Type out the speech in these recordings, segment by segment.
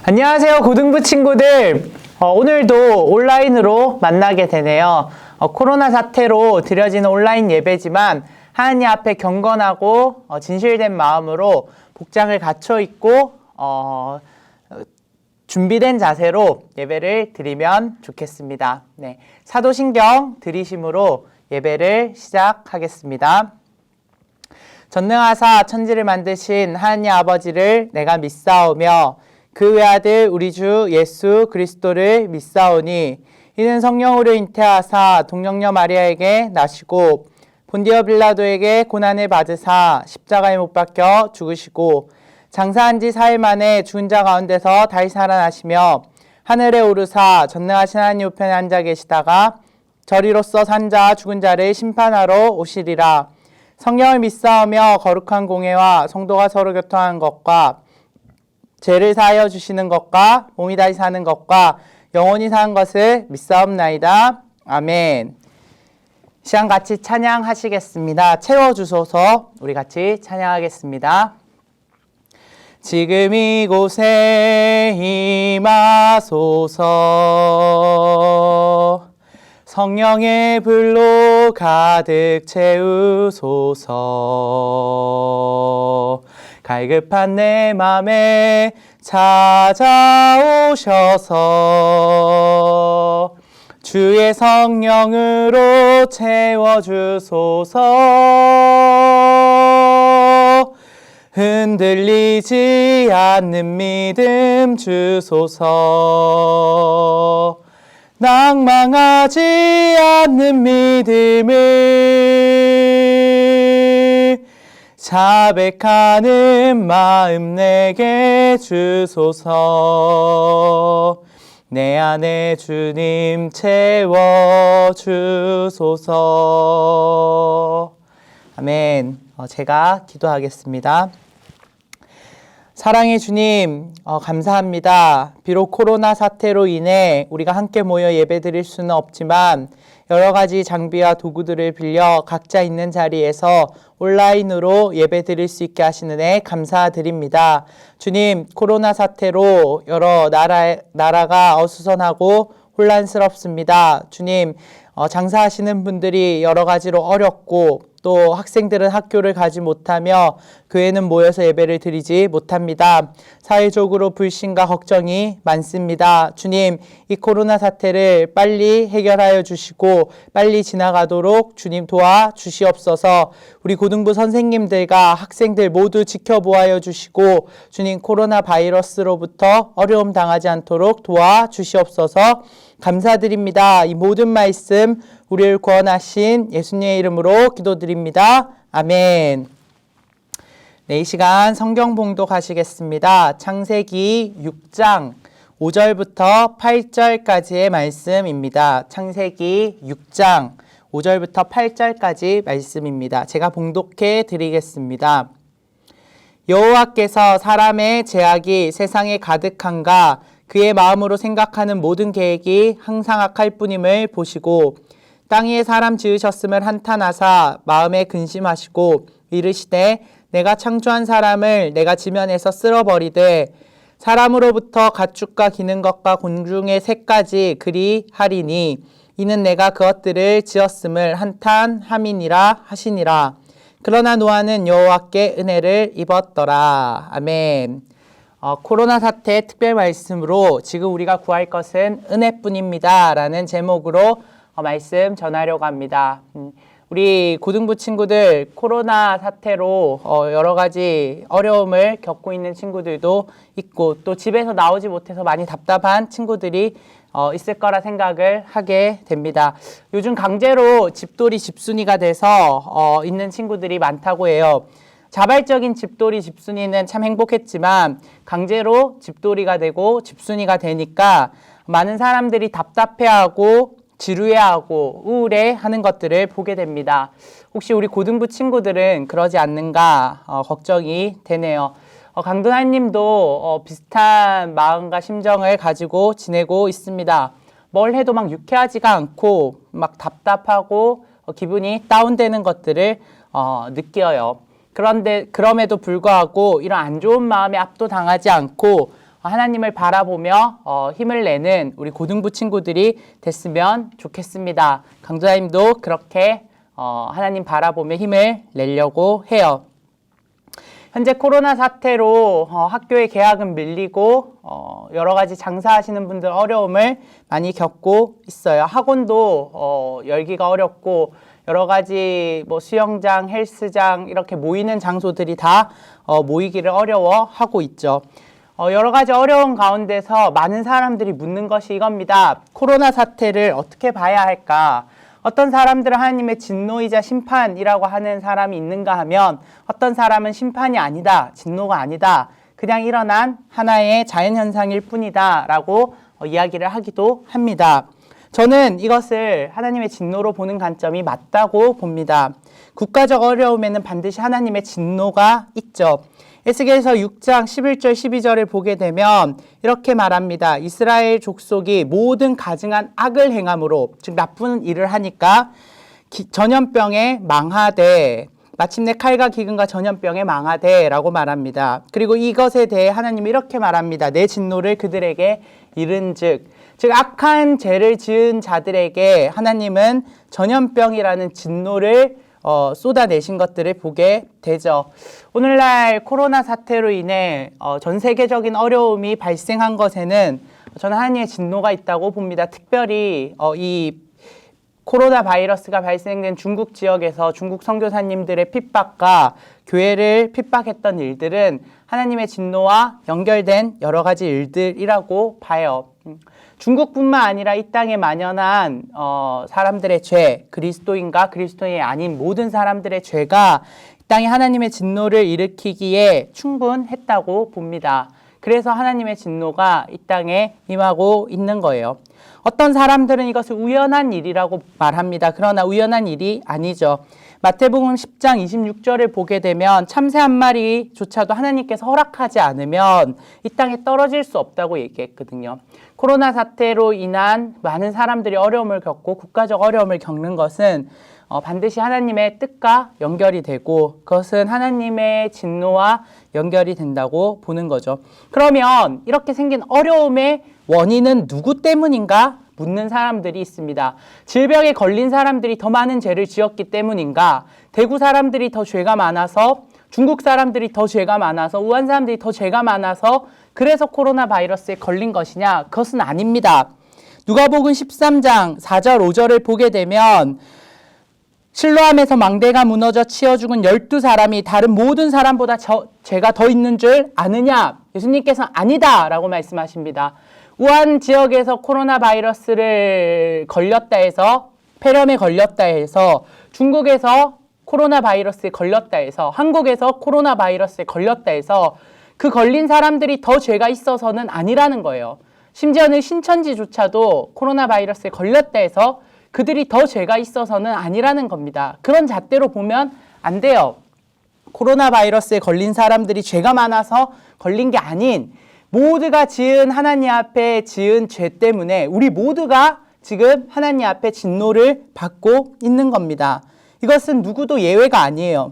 안녕하세요, 고등부 친구들. 오늘도 온라인으로 만나게 되네요. 코로나 사태로 드려지는 온라인 예배지만 하나님 앞에 경건하고 진실된 마음으로 복장을 갖춰 입고 준비된 자세로 예배를 드리면 좋겠습니다. 네, 사도신경 들이심으로 예배를 시작하겠습니다. 전능하사 천지를 만드신 하나님 아버지를 내가 믿사오며 그 외아들 우리 주 예수 그리스도를 믿사오니 이는 성령으로 잉태하사 동정녀 마리아에게 나시고 본디오 빌라도에게 고난을 받으사 십자가에 못 박혀 죽으시고 장사한 지 4일 만에 죽은 자 가운데서 다시 살아나시며 하늘에 오르사 전능하신 하나님 우편에 앉아 계시다가 저리로서 산 자와 죽은 자를 심판하러 오시리라. 성령을 믿사오며 거룩한 공회와 성도가 서로 교통하는 것과 죄를 사하여 주시는 것과 몸이 다시 사는 것과 영원히 사는 것을 믿사옵나이다. 아멘. 시간 같이 찬양하시겠습니다. 채워주소서. 우리 같이 찬양하겠습니다. 지금 이곳에 임하소서. 성령의 불로 가득 채우소서. 갈급한 내 맘에 찾아오셔서 주의 성령으로 채워주소서. 흔들리지 않는 믿음 주소서. 낭망하지 않는 믿음을 자백하는 마음 내게 주소서. 내 안에 주님 채워주소서. 아멘. 제가 기도하겠습니다. 사랑의 주님, 감사합니다. 비록 코로나 사태로 인해 우리가 함께 모여 예배드릴 수는 없지만 여러 가지 장비와 도구들을 빌려 각자 있는 자리에서 온라인으로 예배드릴 수 있게 하시는 애 감사드립니다. 주님, 코로나 사태로 여러 나라가 어수선하고 혼란스럽습니다. 주님, 장사하시는 분들이 여러 가지로 어렵고 또 학생들은 학교를 가지 못하며 교회는 모여서 예배를 드리지 못합니다. 사회적으로 불신과 걱정이 많습니다. 주님, 이 코로나 사태를 빨리 해결하여 주시고 빨리 지나가도록 주님 도와주시옵소서. 우리 고등부 선생님들과 학생들 모두 지켜보아여 주시고 주님 코로나 바이러스로부터 어려움 당하지 않도록 도와주시옵소서. 감사드립니다. 이 모든 말씀 우리를 구원하신 예수님의 이름으로 기도드립니다. 아멘. 네, 이 시간 성경 봉독하시겠습니다. 창세기 6장 5절부터 8절까지의 말씀입니다. 창세기 6장 5절부터 8절까지 말씀입니다. 제가 봉독해 드리겠습니다. 여호와께서 사람의 죄악이 세상에 가득한가 그의 마음으로 생각하는 모든 계획이 항상 악할 뿐임을 보시고 땅 위에 사람 지으셨음을 한탄하사 마음에 근심하시고 이르시되 내가 창조한 사람을 내가 지면에서 쓸어버리되 사람으로부터 가축과 기는 것과 곤충의 새까지 그리 하리니 이는 내가 그것들을 지었음을 한탄함이니라 하시니라. 그러나 노아는 여호와께 은혜를 입었더라. 아멘. 코로나 사태 특별 말씀으로 지금 우리가 구할 것은 은혜뿐입니다 라는 제목으로 말씀 전하려고 합니다. 우리 고등부 친구들 코로나 사태로 여러 가지 어려움을 겪고 있는 친구들도 있고 또 집에서 나오지 못해서 많이 답답한 친구들이 있을 거라 생각을 하게 됩니다. 요즘 강제로 집돌이 집순이가 돼서 있는 친구들이 많다고 해요. 자발적인 집돌이 집순이는 참 행복했지만 강제로 집돌이가 되고 집순이가 되니까 많은 사람들이 답답해하고 지루해하고 우울해하는 것들을 보게 됩니다. 혹시 우리 고등부 친구들은 그러지 않는가 걱정이 되네요. 강도나님도 비슷한 마음과 심정을 가지고 지내고 있습니다. 뭘 해도 막 유쾌하지가 않고 막 답답하고 기분이 다운되는 것들을 느껴요. 그런데 그럼에도 불구하고 이런 안 좋은 마음에 압도당하지 않고 하나님을 바라보며 힘을 내는 우리 고등부 친구들이 됐으면 좋겠습니다. 강도사님도 그렇게 하나님 바라보며 힘을 내려고 해요. 현재 코로나 사태로 학교의 개학은 밀리고 여러 가지 장사하시는 분들 어려움을 많이 겪고 있어요. 학원도 열기가 어렵고 여러 가지 뭐 수영장, 헬스장 이렇게 모이는 장소들이 다 모이기를 어려워하고 있죠. 여러 가지 어려운 가운데서 많은 사람들이 묻는 것이 이겁니다. 코로나 사태를 어떻게 봐야 할까? 어떤 사람들은 하나님의 진노이자 심판이라고 하는 사람이 있는가 하면 어떤 사람은 심판이 아니다, 진노가 아니다, 그냥 일어난 하나의 자연현상일 뿐이다 라고 이야기를 하기도 합니다. 저는 이것을 하나님의 진노로 보는 관점이 맞다고 봅니다. 국가적 어려움에는 반드시 하나님의 진노가 있죠. 에스겔서 6장 11절 12절을 보게 되면 이렇게 말합니다. 이스라엘 족속이 모든 가증한 악을 행함으로, 즉 나쁜 일을 하니까 전염병에 망하되, 마침내 칼과 기근과 전염병에 망하되 라고 말합니다. 그리고 이것에 대해 하나님이 이렇게 말합니다. 내 진노를 그들에게 이른즉, 즉 악한 죄를 지은 자들에게 하나님은 전염병이라는 진노를 쏟아내신 것들을 보게 되죠. 오늘날 코로나 사태로 인해 전 세계적인 어려움이 발생한 것에는 저는 하나님의 진노가 있다고 봅니다. 특별히 이 코로나 바이러스가 발생된 중국 지역에서 중국 선교사님들의 핍박과 교회를 핍박했던 일들은 하나님의 진노와 연결된 여러 가지 일들이라고 봐요. 중국뿐만 아니라 이 땅에 만연한 사람들의 죄, 그리스도인과 그리스도인이 아닌 모든 사람들의 죄가 이 땅에 하나님의 진노를 일으키기에 충분했다고 봅니다. 그래서 하나님의 진노가 이 땅에 임하고 있는 거예요. 어떤 사람들은 이것을 우연한 일이라고 말합니다. 그러나 우연한 일이 아니죠. 마태복음 10장 26절을 보게 되면 참새 한 마리조차도 하나님께서 허락하지 않으면 이 땅에 떨어질 수 없다고 얘기했거든요. 코로나 사태로 인한 많은 사람들이 어려움을 겪고 국가적 어려움을 겪는 것은 반드시 하나님의 뜻과 연결이 되고 그것은 하나님의 진노와 연결이 된다고 보는 거죠. 그러면 이렇게 생긴 어려움의 원인은 누구 때문인가? 묻는 사람들이 있습니다. 질병에 걸린 사람들이 더 많은 죄를 지었기 때문인가? 대구 사람들이 더 죄가 많아서, 중국 사람들이 더 죄가 많아서, 우한 사람들이 더 죄가 많아서 그래서 코로나 바이러스에 걸린 것이냐? 그것은 아닙니다. 누가복음 13장 4절 5절을 보게 되면 실로암에서 망대가 무너져 치어 죽은 12사람이 다른 모든 사람보다 죄가 더 있는 줄 아느냐? 예수님께서는 아니다 라고 말씀하십니다. 우한 지역에서 코로나 바이러스를 걸렸다 해서, 폐렴에 걸렸다 해서, 중국에서 코로나 바이러스에 걸렸다 해서, 한국에서 코로나 바이러스에 걸렸다 해서 그 걸린 사람들이 더 죄가 있어서는 아니라는 거예요. 심지어는 신천지조차도 코로나 바이러스에 걸렸다 해서 그들이 더 죄가 있어서는 아니라는 겁니다. 그런 잣대로 보면 안 돼요. 코로나 바이러스에 걸린 사람들이 죄가 많아서 걸린 게 아닌 모두가 지은 하나님 앞에 지은 죄 때문에 우리 모두가 지금 하나님 앞에 진노를 받고 있는 겁니다. 이것은 누구도 예외가 아니에요.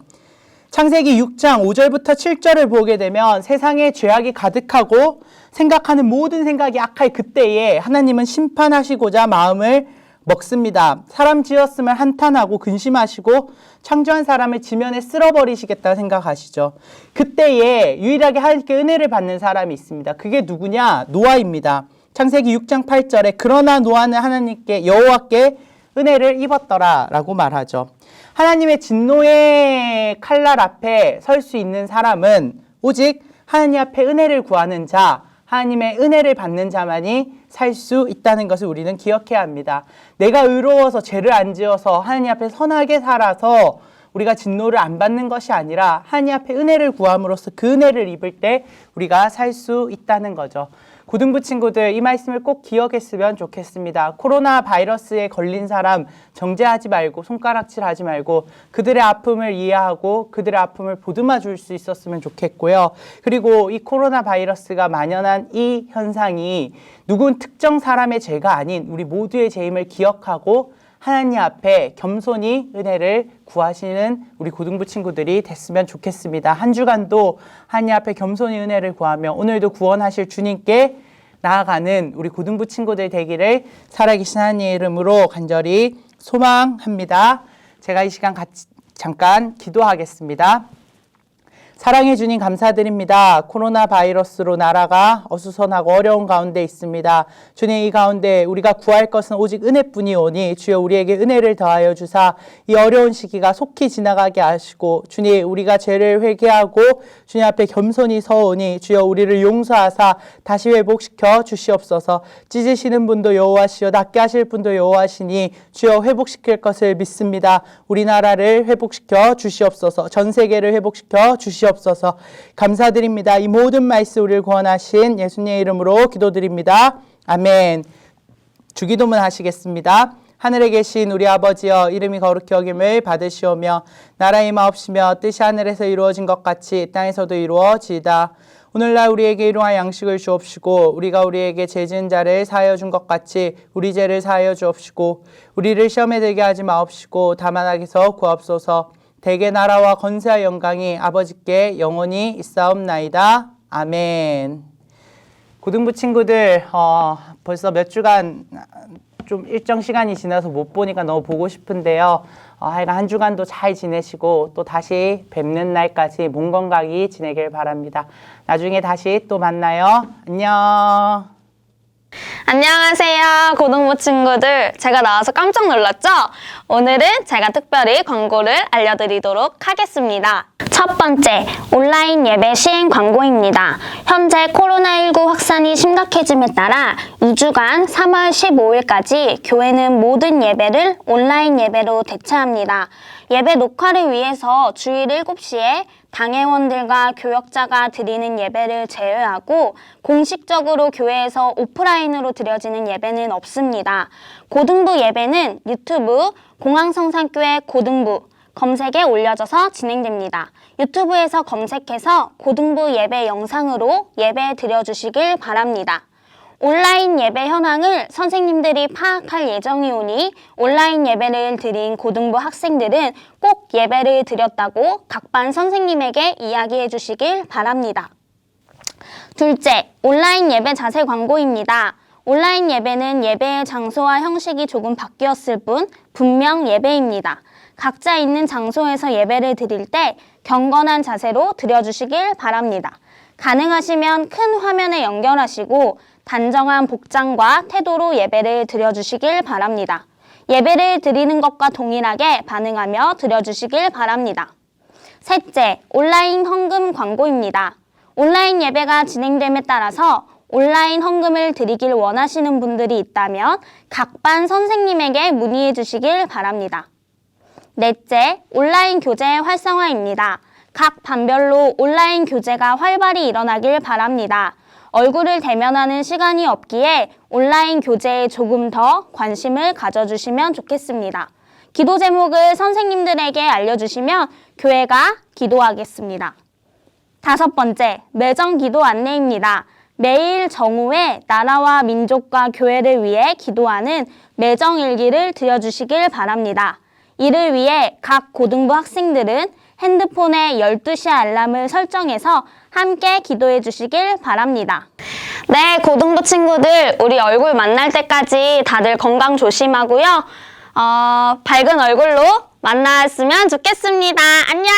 창세기 6장 5절부터 7절을 보게 되면 세상에 죄악이 가득하고 생각하는 모든 생각이 악할 그때에 하나님은 심판하시고자 마음을 먹습니다. 사람 지었음을 한탄하고 근심하시고 창조한 사람을 지면에 쓸어버리시겠다 생각하시죠. 그때에 유일하게 하나님께 은혜를 받는 사람이 있습니다. 그게 누구냐? 노아입니다. 창세기 6장 8절에 그러나 노아는 하나님께 여호와께 은혜를 입었더라 라고 말하죠. 하나님의 진노의 칼날 앞에 설 수 있는 사람은 오직 하나님 앞에 은혜를 구하는 자, 하나님의 은혜를 받는 자만이 살 수 있다는 것을 우리는 기억해야 합니다. 내가 의로워서 죄를 안 지어서 하나님 앞에 선하게 살아서 우리가 진노를 안 받는 것이 아니라 하나님 앞에 은혜를 구함으로써 그 은혜를 입을 때 우리가 살 수 있다는 거죠. 고등부 친구들 이 말씀을 꼭 기억했으면 좋겠습니다. 코로나 바이러스에 걸린 사람 정죄하지 말고 손가락질하지 말고 그들의 아픔을 이해하고 그들의 아픔을 보듬어 줄 수 있었으면 좋겠고요. 그리고 이 코로나 바이러스가 만연한 이 현상이 누군 특정 사람의 죄가 아닌 우리 모두의 죄임을 기억하고 하나님 앞에 겸손히 은혜를 구하시는 우리 고등부 친구들이 됐으면 좋겠습니다. 한 주간도 하나님 앞에 겸손히 은혜를 구하며 오늘도 구원하실 주님께 나아가는 우리 고등부 친구들 되기를 살아계신 하나님의 이름으로 간절히 소망합니다. 제가 이 시간 같이 잠깐 기도하겠습니다. 사랑해 주님 감사드립니다. 코로나 바이러스로 나라가 어수선하고 어려운 가운데 있습니다. 주님, 이 가운데 우리가 구할 것은 오직 은혜뿐이오니 주여 우리에게 은혜를 더하여 주사 이 어려운 시기가 속히 지나가게 하시고, 주님, 우리가 죄를 회개하고 주님 앞에 겸손히 서오니 주여 우리를 용서하사 다시 회복시켜 주시옵소서. 찢으시는 분도 여호와시여 낫게 하실 분도 여호와시니 주여 회복시킬 것을 믿습니다. 우리나라를 회복시켜 주시옵소서. 전 세계를 회복시켜 주시옵소서. 감사드립니다. 이 모든 말씀 우리를 구원하신 예수님의 이름으로 기도드립니다. 아멘. 주기도문 하시겠습니다. 하늘에 계신 우리 아버지여, 이름이 거룩히 여김을 받으시오며 나라의 임하옵시며 뜻이 하늘에서 이루어진 것 같이 땅에서도 이루어지이다. 오늘날 우리에게 일용할 양식을 주옵시고 우리가 우리에게 죄 지은 자를 사하여 준 것 같이 우리 죄를 사하여 주옵시고 우리를 시험에 들게 하지 마옵시고 다만 악에서 구하옵소서. 대개 나라와 권세와 영광이 아버지께 영원히 있사옵나이다. 아멘. 고등부 친구들 벌써 몇 주간 좀 일정 시간이 지나서 못 보니까 너무 보고 싶은데요. 하여간 한 주간도 잘 지내시고 또 다시 뵙는 날까지 몸 건강히 지내길 바랍니다. 나중에 다시 또 만나요. 안녕. 안녕하세요, 고등부 친구들. 제가 나와서 깜짝 놀랐죠? 오늘은 제가 특별히 광고를 알려드리도록 하겠습니다. 첫 번째, 온라인 예배 시행 광고입니다. 현재 코로나19 확산이 심각해짐에 따라 2주간 3월 15일까지 교회는 모든 예배를 온라인 예배로 대체합니다. 예배 녹화를 위해서 주일 7시에 당회원들과 교역자가 드리는 예배를 제외하고 공식적으로 교회에서 오프라인으로 드려지는 예배는 없습니다. 고등부 예배는 유튜브 공항성산교회 고등부 검색에 올려져서 진행됩니다. 유튜브에서 검색해서 고등부 예배 영상으로 예배 드려주시길 바랍니다. 온라인 예배 현황을 선생님들이 파악할 예정이오니 온라인 예배를 드린 고등부 학생들은 꼭 예배를 드렸다고 각 반 선생님에게 이야기해 주시길 바랍니다. 둘째, 온라인 예배 자세 광고입니다. 온라인 예배는 예배의 장소와 형식이 조금 바뀌었을 뿐 분명 예배입니다. 각자 있는 장소에서 예배를 드릴 때 경건한 자세로 드려주시길 바랍니다. 가능하시면 큰 화면에 연결하시고 단정한 복장과 태도로 예배를 드려주시길 바랍니다. 예배를 드리는 것과 동일하게 반응하며 드려주시길 바랍니다. 셋째, 온라인 헌금 광고입니다. 온라인 예배가 진행됨에 따라서 온라인 헌금을 드리길 원하시는 분들이 있다면 각 반 선생님에게 문의해 주시길 바랍니다. 넷째, 온라인 교재 활성화입니다. 각 반별로 온라인 교재가 활발히 일어나길 바랍니다. 얼굴을 대면하는 시간이 없기에 온라인 교재에 조금 더 관심을 가져주시면 좋겠습니다. 기도 제목을 선생님들에게 알려주시면 교회가 기도하겠습니다. 다섯 번째, 매정 기도 안내입니다. 매일 정오에 나라와 민족과 교회를 위해 기도하는 매정 일기를 드려주시길 바랍니다. 이를 위해 각 고등부 학생들은 핸드폰에 12시 알람을 설정해서 함께 기도해 주시길 바랍니다. 네, 고등부 친구들, 우리 얼굴 만날 때까지 다들 건강 조심하고요. 밝은 얼굴로 만났으면 좋겠습니다. 안녕!